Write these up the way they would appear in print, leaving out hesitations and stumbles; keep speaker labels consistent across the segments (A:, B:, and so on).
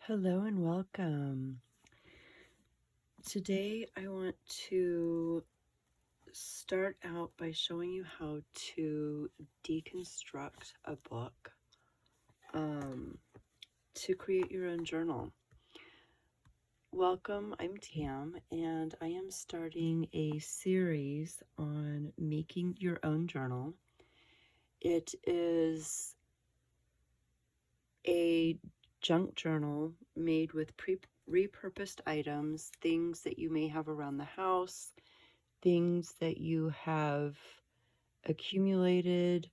A: Hello and welcome. Today I want to start out by showing you how to deconstruct a book to create your own journal. Welcome, I'm Tam, and I am starting a series on making your own journal. It is a junk journal made with repurposed items, things that you may have around the house, things that you have accumulated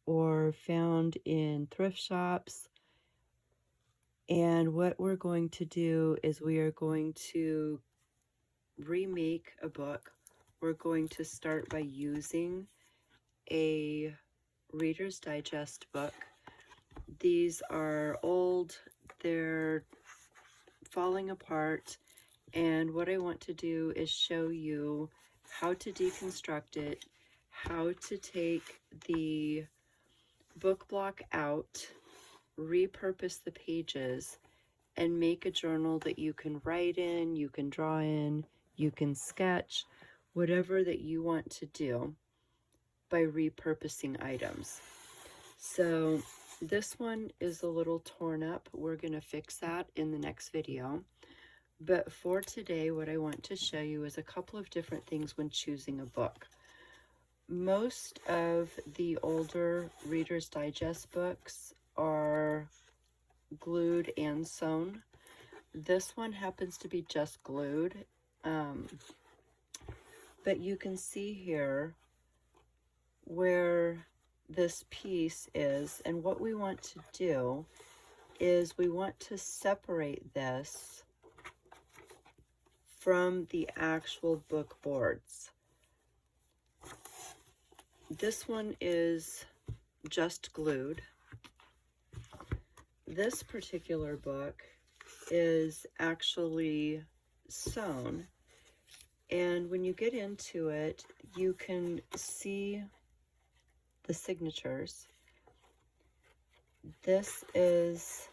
A: or found in thrift shops. And what we're going to do is we are going to remake a book. We're going to start by using a Reader's Digest book. These are old, they're falling apart, and what I want to do is show you how to deconstruct it, how to take the book block out, repurpose the pages, and make a journal that you can write in, you can draw in, you can sketch, whatever that you want to do by repurposing items. So this one is a little torn up. We're going to fix that in the next video. But for today, what I want to show you is a couple of different things when choosing a book. Most of the older Reader's Digest books are glued and sewn. This one happens to be just glued, but you can see here where this piece is, and what we want to do is we want to separate this from the actual book boards. This one is just glued. This particular book is actually sewn, and when you get into it, you can see the signatures. This is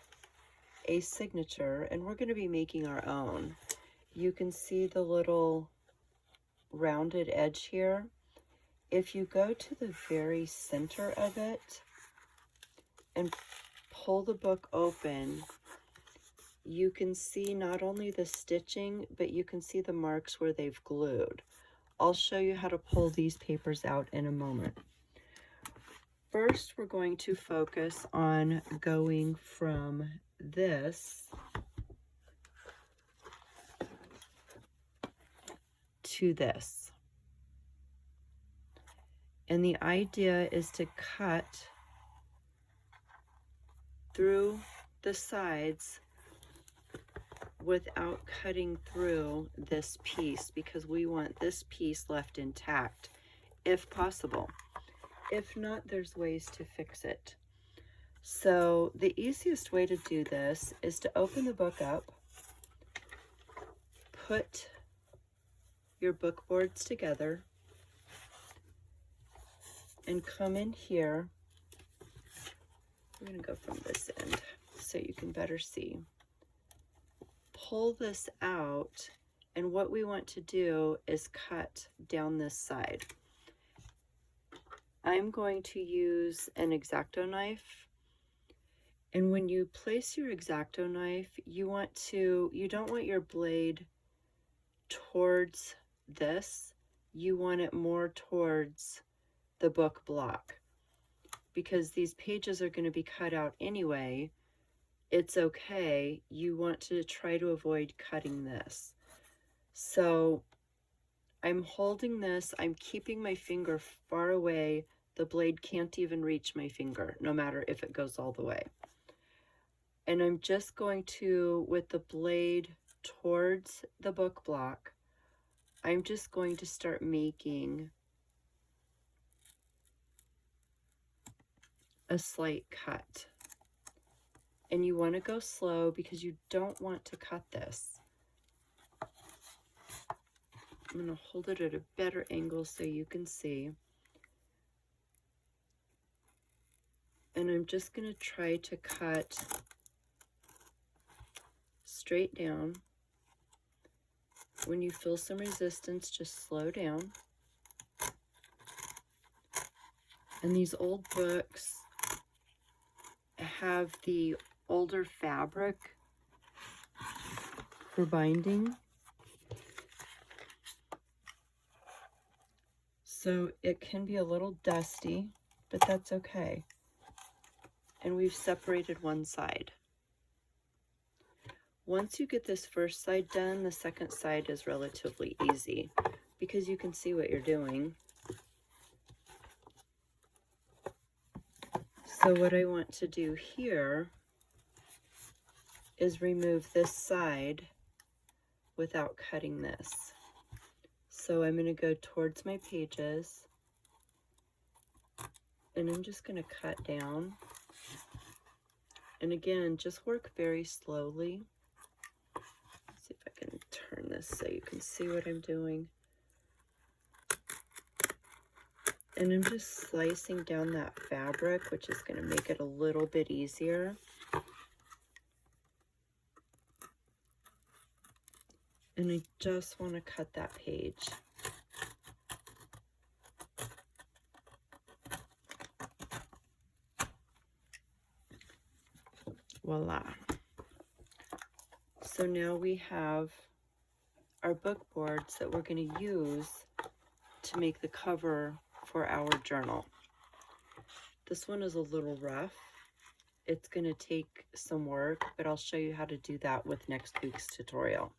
A: a signature, and we're going to be making our own. You can see the little rounded edge here. If you go to the very center of it and pull the book open, you can see not only the stitching, but you can see the marks where they've glued. I'll show you how to pull these papers out in a moment. First, we're going to focus on going from this to this. And the idea is to cut through the sides without cutting through this piece, because we want this piece left intact if possible. If not, there's ways to fix it. So the easiest way to do this is to open the book up, put your book boards together, and come in here. We're going to go from this end so you can better see. Pull this out, and what we want to do is cut down this side. I'm going to use an X-Acto knife, and when you place your X-Acto knife, you don't want your blade towards this, you want it more towards the book block, because these pages are going to be cut out anyway. It's okay. You want to try to avoid cutting this. So I'm holding this, I'm keeping my finger far away. The blade can't even reach my finger, no matter if it goes all the way. And I'm just going to, with the blade towards the book block, I'm just going to start making a slight cut. And you want to go slow because you don't want to cut this. I'm going to hold it at a better angle so you can see. And I'm just going to try to cut straight down. When you feel some resistance, just slow down. And these old books have the older fabric for binding. So it can be a little dusty, but that's okay. And we've separated one side. Once you get this first side done, the second side is relatively easy because you can see what you're doing. So what I want to do here is remove this side without cutting this. So I'm going to go towards my pages and I'm just going to cut down. And again, just work very slowly. Let's see if I can turn this so you can see what I'm doing. And I'm just slicing down that fabric, which is going to make it a little bit easier. And I just want to cut that page. Voila. So now we have our book boards that we're going to use to make the cover for our journal. This one is a little rough. It's going to take some work, but I'll show you how to do that with next week's tutorial.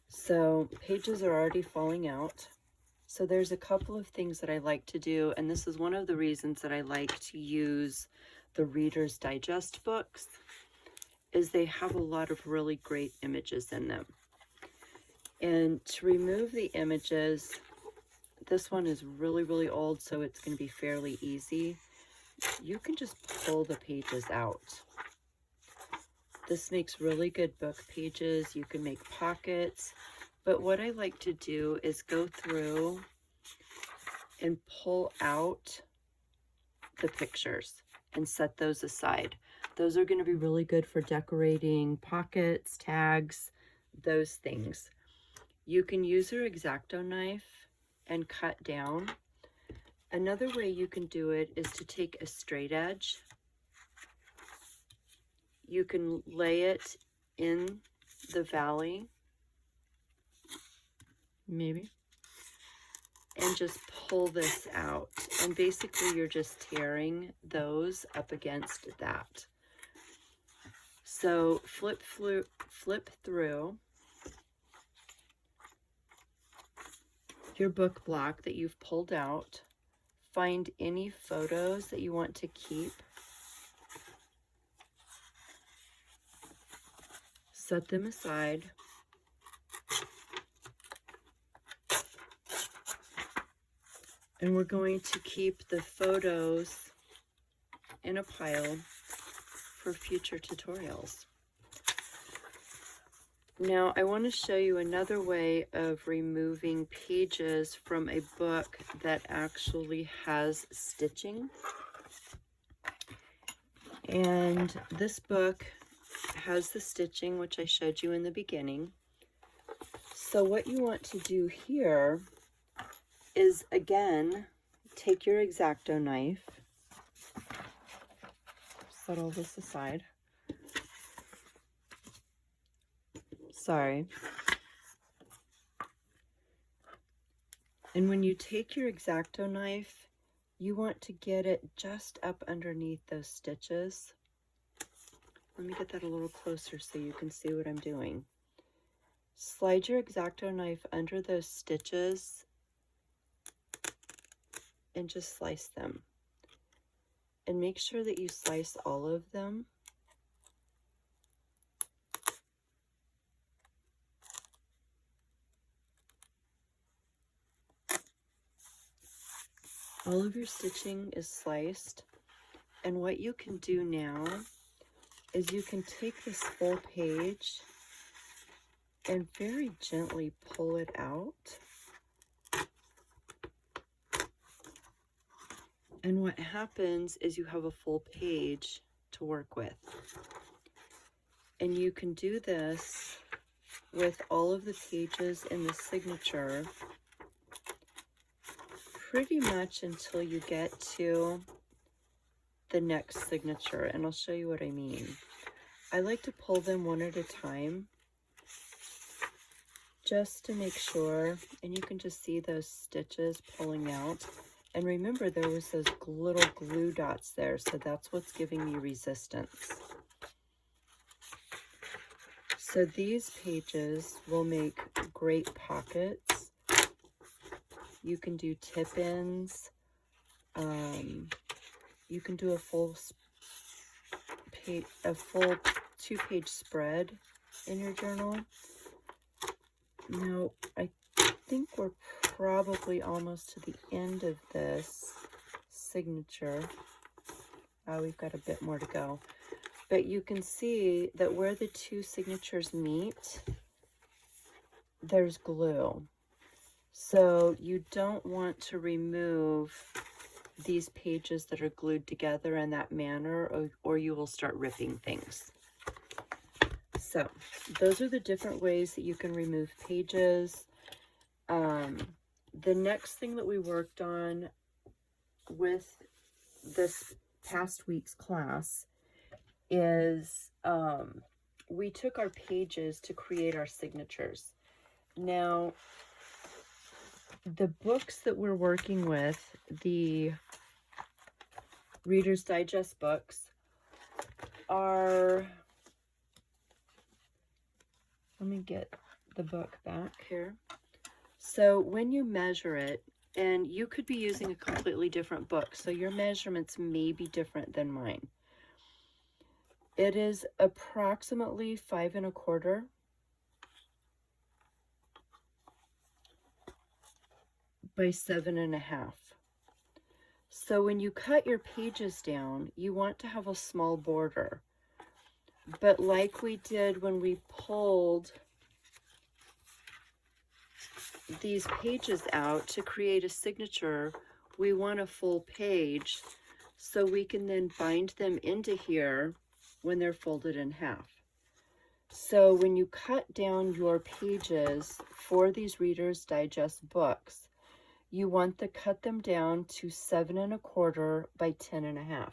A: So pages are already falling out. So there's a couple of things that I like to do, and this is one of the reasons that I like to use the Reader's Digest books, is they have a lot of really great images in them. And to remove the images, this one is really, really old, so it's going to be fairly easy. You can just pull the pages out. This makes really good book pages. You can make pockets. But what I like to do is go through and pull out the pictures and set those aside. Those are going to be really good for decorating pockets, tags, those things. You can use your X-Acto knife and cut down. Another way you can do it is to take a straight edge. You can lay it in the valley, maybe, and just pull this out. And basically you're just tearing those up against that. So flip through your book block that you've pulled out. Find any photos that you want to keep. Set them aside. And we're going to keep the photos in a pile for future tutorials. Now, I want to show you another way of removing pages from a book that actually has stitching. And this book has the stitching, which I showed you in the beginning. So what you want to do here is, again, take your X-Acto knife, set all this aside. Sorry. And when you take your X-Acto knife, you want to get it just up underneath those stitches. Let me get that a little closer so you can see what I'm doing. Slide your X-Acto knife under those stitches and just slice them. And make sure that you slice all of them. All of your stitching is sliced. And what you can do now is you can take this full page and very gently pull it out. And what happens is you have a full page to work with. And you can do this with all of the pages in the signature pretty much until you get to the next signature, and I'll show you what I mean. I like to pull them one at a time just to make sure, and you can just see those stitches pulling out. And remember, there was those little glue dots there, so that's what's giving me resistance. So these pages will make great pockets. You can do tip-ins. You can do a full 2-page spread in your journal. Now, I think we're probably almost to the end of this signature. We've got a bit more to go. But you can see that where the two signatures meet, there's glue. So you don't want to remove these pages that are glued together in that manner, or you will start ripping things. So those are the different ways that you can remove pages. The next thing that we worked on with this past week's class is we took our pages to create our signatures. Now, the books that we're working with, the Reader's Digest books, are, let me get the book back here. So when you measure it, and you could be using a completely different book, so your measurements may be different than mine. It is approximately 5 1/4 by 7 1/2. So when you cut your pages down, you want to have a small border. But like we did when we pulled these pages out to create a signature, we want a full page so we can then bind them into here when they're folded in half. So when you cut down your pages for these Reader's Digest books, you want to cut them down to 7 1/4 by 10 1/2.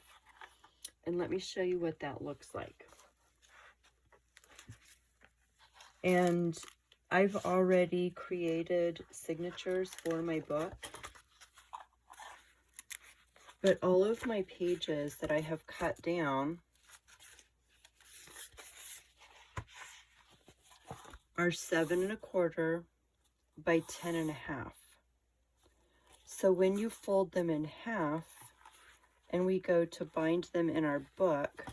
A: And let me show you what that looks like. And I've already created signatures for my book, but all of my pages that I have cut down are 7 1/4 by 10 1/2. So when you fold them in half and we go to bind them in our book,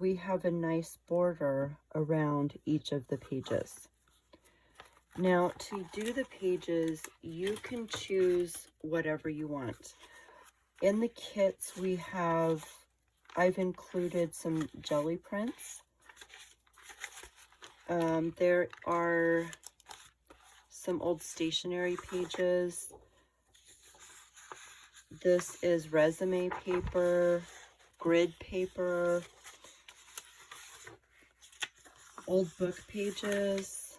A: we have a nice border around each of the pages. Now, to do the pages, you can choose whatever you want. In the kits, I've included some jelly prints. There are some old stationery pages. This is resume paper, grid paper, old book pages,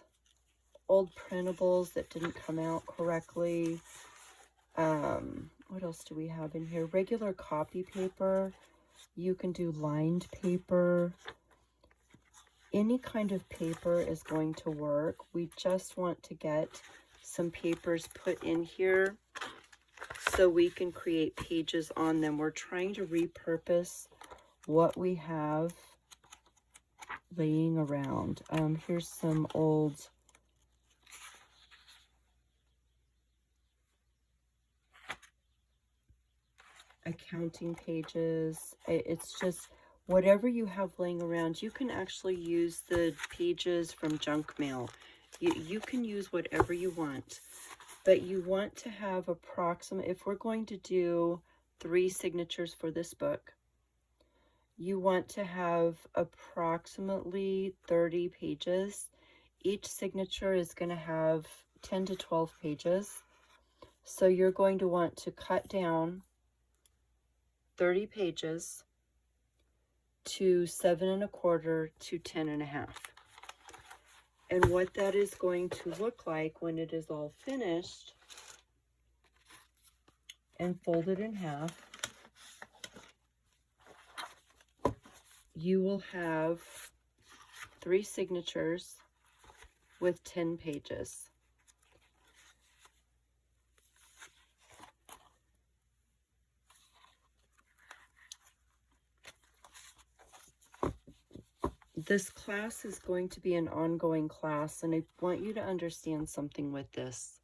A: old printables that didn't come out correctly. What else do we have in here? Regular copy paper. You can do lined paper. Any kind of paper is going to work. We just want to get some papers put in here so we can create pages on them. We're trying to repurpose what we have laying around. Here's some old accounting pages. It's just whatever you have laying around. You can actually use the pages from junk mail. You can use whatever you want, but you want to have approximate, if we're going to do 3 signatures for this book, you want to have approximately 30 pages. Each signature is going to have 10 to 12 pages. So you're going to want to cut down 30 pages to 7¼ to 10½. And what that is going to look like when it is all finished and folded in half, you will have 3 signatures with 10 pages. This class is going to be an ongoing class, and I want you to understand something with this.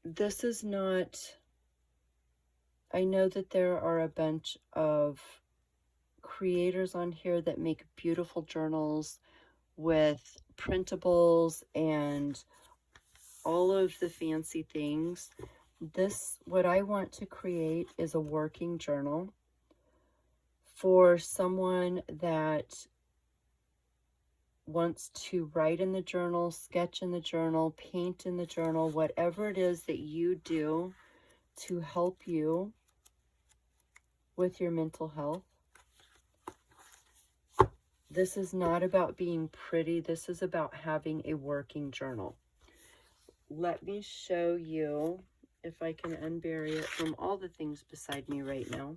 A: This is not, I know that there are a bunch of creators on here that make beautiful journals with printables and all of the fancy things. What I want to create is a working journal for someone that wants to write in the journal, sketch in the journal, paint in the journal, whatever it is that you do to help you with your mental health. This is not about being pretty. This is about having a working journal. Let me show you, if I can unbury it from all the things beside me right now.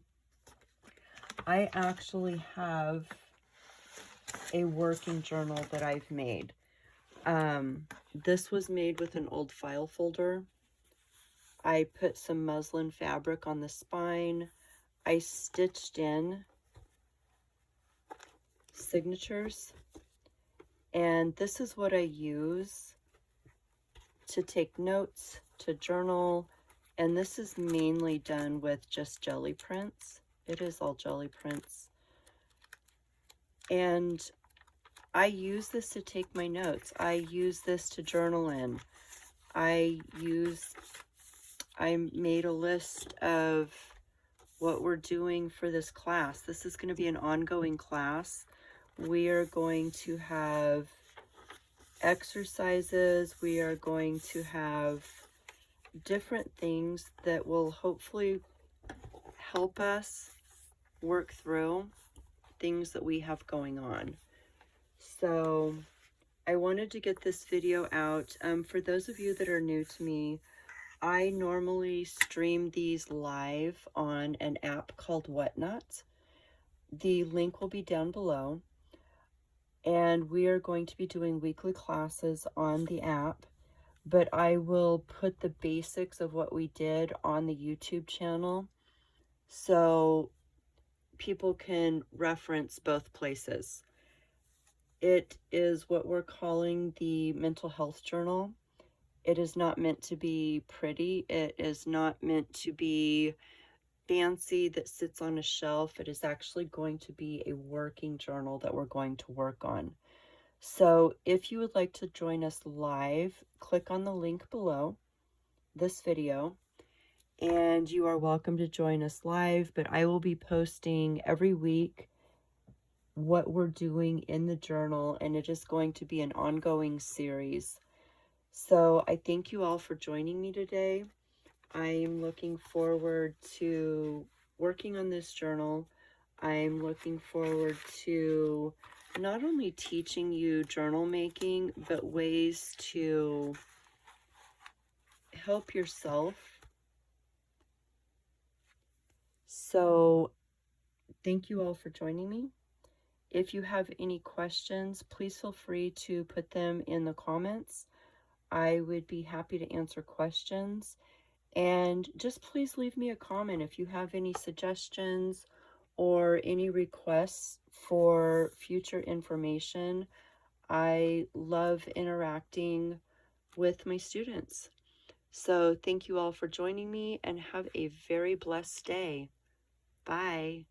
A: I actually have a working journal that I've made. This was made with an old file folder. I put some muslin fabric on the spine. I stitched in signatures, and this is what I use to take notes, to journal, and this is mainly done with just jelly prints. It is all jelly prints. And I use this to take my notes. I use this to journal in. I made a list of what we're doing for this class. This is going to be an ongoing class. We are going to have exercises. We are going to have different things that will hopefully help us work through things that we have going on. So I wanted to get this video out. For those of you that are new to me, I normally stream these live on an app called Whatnot. The link will be down below. And we are going to be doing weekly classes on the app, but I will put the basics of what we did on the YouTube channel so people can reference both places. It is what we're calling the mental health journal. It is not meant to be pretty. It is not meant to be fancy that sits on a shelf. It is actually going to be a working journal that we're going to work on. So if you would like to join us live, click on the link below this video, and you are welcome to join us live. But I will be posting every week what we're doing in the journal, and it is going to be an ongoing series. So I thank you all for joining me today. I'm looking forward to working on this journal. I'm looking forward to not only teaching you journal making, but ways to help yourself. So thank you all for joining me. If you have any questions, please feel free to put them in the comments. I would be happy to answer questions. And just please leave me a comment if you have any suggestions or any requests for future information. I love interacting with my students. So thank you all for joining me, and have a very blessed day. Bye.